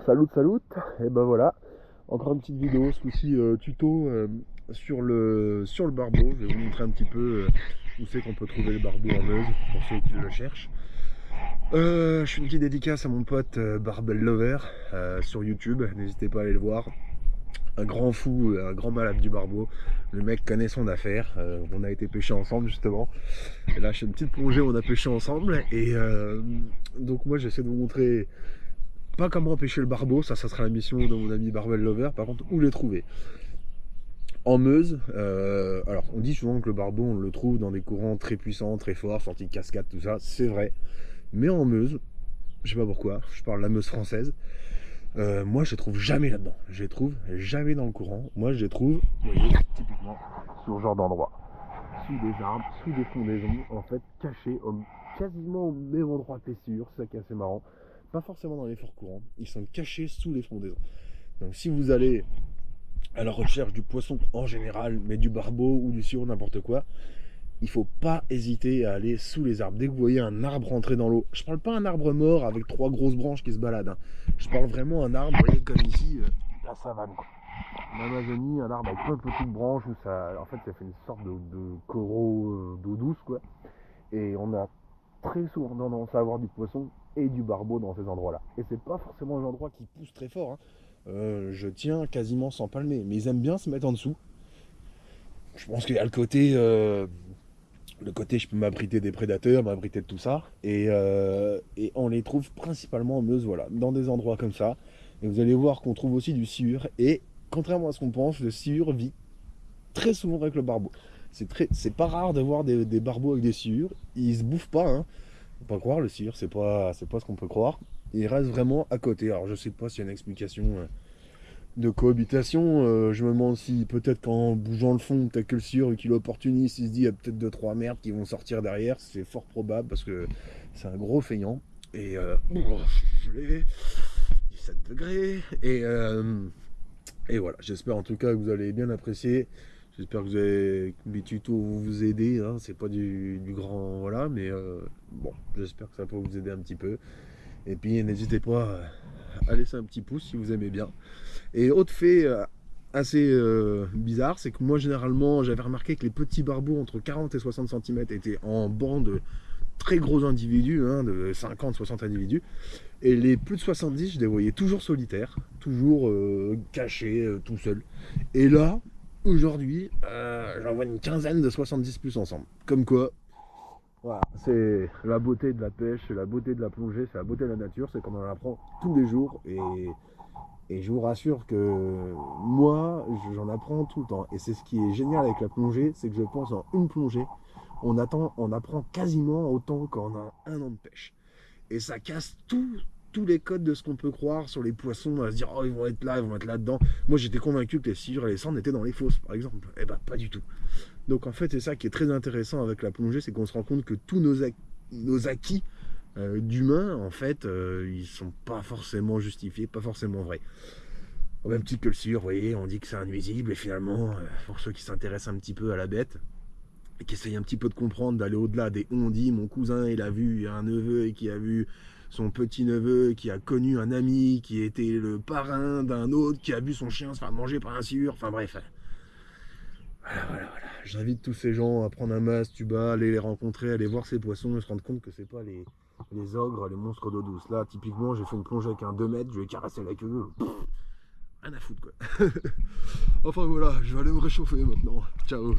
Salut, et ben voilà, encore une petite vidéo, ce coup-ci tuto sur le barbeau. Je vais vous montrer un petit peu où c'est qu'on peut trouver le barbeau en Meuse, pour ceux qui le cherchent. Je fais une petite dédicace à mon pote Barbel Lover sur YouTube, n'hésitez pas à aller le voir. Un grand fou, un grand malade du barbeau. Le mec connaît son affaire. On a été pêcher ensemble justement. Et là, je fais une petite plongée, on a pêché ensemble. Et donc moi, j'essaie de vous montrer pas comment pêcher le barbeau, ça sera la mission de mon ami Barbel Lover. Par contre, où les trouver en Meuse. Alors, on dit souvent que le barbeau, on le trouve dans des courants très puissants, très forts, sortis de cascade, tout ça, c'est vrai. Mais en Meuse, je sais pas pourquoi, je parle de la Meuse française, moi je les trouve jamais là-dedans. Je les trouve jamais dans le courant. Moi je les trouve, vous voyez, typiquement sur ce genre d'endroit. Sous des arbres, sous des fondaisons, en fait, cachés quasiment au même endroit que les sciures, c'est ça qui est assez marrant. Pas forcément dans les forts courants, ils sont cachés sous les fondaisons. Donc si vous allez à la recherche du poisson en général, mais du barbeau ou du sciure, n'importe quoi, il faut pas hésiter à aller sous les arbres. Dès que vous voyez un arbre rentrer dans l'eau, je parle pas un arbre mort avec trois grosses branches qui se baladent, hein. Je parle vraiment un arbre, vous voyez, comme ici, la savane, quoi. En Amazonie, un arbre avec plein de petites branches où ça, en fait, ça fait une sorte de coraux d'eau douce, quoi. Et on a très souvent tendance à avoir du poisson et du barbeau dans ces endroits-là. Et c'est pas forcément un endroit qui pousse très fort, hein. Je tiens quasiment sans palmer, mais ils aiment bien se mettre en dessous. Je pense qu'il y a le côté je peux m'abriter des prédateurs, m'abriter de tout ça, et on les trouve principalement en Meuse, voilà, dans des endroits comme ça. Et vous allez voir qu'on trouve aussi du sciure, et contrairement à ce qu'on pense, le sciure vit très souvent avec le barbeau. C'est pas rare de voir des barbeaux avec des sciures, ils se bouffent pas, hein. Faut pas croire, le sciure, c'est pas ce qu'on peut croire. Il reste vraiment à côté. Alors je sais pas s'il y a une explication de cohabitation. Je me demande si peut-être qu'en bougeant le fond, peut-être que le sciure, vu qu'il est opportuniste, il se dit il y a peut-être 2-3 merdes qui vont sortir derrière. C'est fort probable parce que c'est un gros feignant. Et je l'ai 17 degrés. Et voilà, j'espère en tout cas que vous allez bien apprécier. J'espère que mes tutos vont vous aider, hein. C'est pas du grand voilà, mais bon, j'espère que ça peut vous aider un petit peu. Et puis n'hésitez pas à laisser un petit pouce si vous aimez bien. Et autre fait assez bizarre, c'est que moi généralement j'avais remarqué que les petits barbeaux entre 40 et 60 cm étaient en banc de très gros individus, hein, de 50-60 individus. Et les plus de 70, je les voyais toujours solitaires, toujours cachés, tout seuls. Et là, aujourd'hui, j'en vois une quinzaine de 70 plus ensemble. Comme quoi, voilà, c'est la beauté de la pêche, c'est la beauté de la plongée, c'est la beauté de la nature, c'est qu'on en apprend tous les jours. Et je vous rassure que moi, j'en apprends tout le temps. Et c'est ce qui est génial avec la plongée, c'est que je pense en une plongée, on apprend quasiment autant qu'en un an de pêche. Et ça casse tous les codes de ce qu'on peut croire sur les poissons, à se dire oh ils vont être là, ils vont être là-dedans. Moi j'étais convaincu que les sciures et les sandres étaient dans les fosses par exemple. Eh ben pas du tout. Donc en fait c'est ça qui est très intéressant avec la plongée, c'est qu'on se rend compte que tous nos acquis d'humains en fait ils sont pas forcément justifiés, pas forcément vrais. Au même titre que le sciure, vous voyez, on dit que c'est un nuisible et finalement pour ceux qui s'intéressent un petit peu à la bête, et qui essaye un petit peu de comprendre, d'aller au-delà des on-dit, mon cousin il a vu un neveu et qui a vu son petit-neveu qui a connu un ami qui était le parrain d'un autre qui a vu son chien se faire manger par un sciure, enfin bref. Voilà. J'invite tous ces gens à prendre un masque, tuba, aller les rencontrer, aller voir ces poissons et se rendre compte que c'est pas les ogres, les monstres d'eau douce. Là, typiquement, j'ai fait une plongée avec un 2 mètres, je lui ai caressé la queue. Rien à foutre quoi. Enfin voilà, je vais aller me réchauffer maintenant. Ciao.